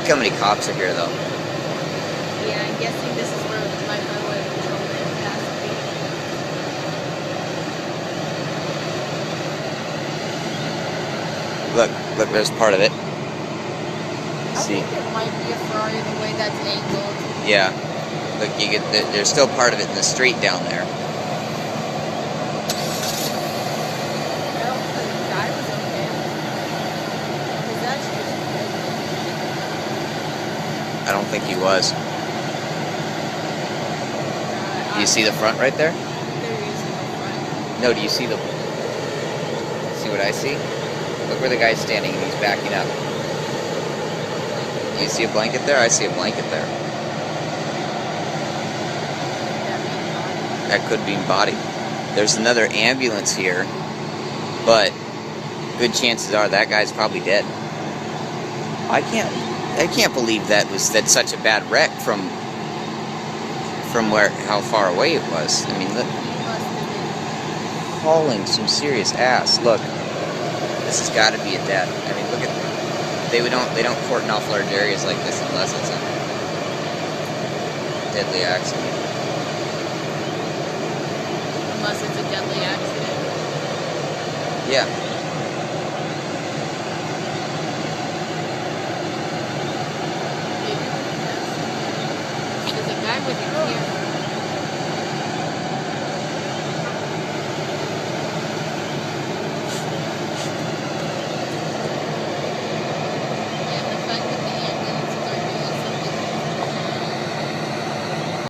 Look how many cops are here, though. Yeah, I'm guessing this is where my highway patrolman has to be. Look, there's part of it. I See? think it might be a Ferrari the way that's angled. Yeah. Look, you get there's still part of it in the street down there. Well, the guy was okay. His actually I don't think he was. Do you see the front right there? There is no front. No, do you see the... See what I see? Look where the guy's standing and he's backing up. You see a blanket there? I see a blanket there. That could be body. There's another ambulance here, but good chances are that guy's probably dead. I can't believe that's such a bad wreck from how far away it was. I mean, look, hauling some serious ass. Look, this has got to be a death. I mean, look at they don't cordon off large areas like this unless it's a deadly accident. Unless it's a deadly accident. Yeah.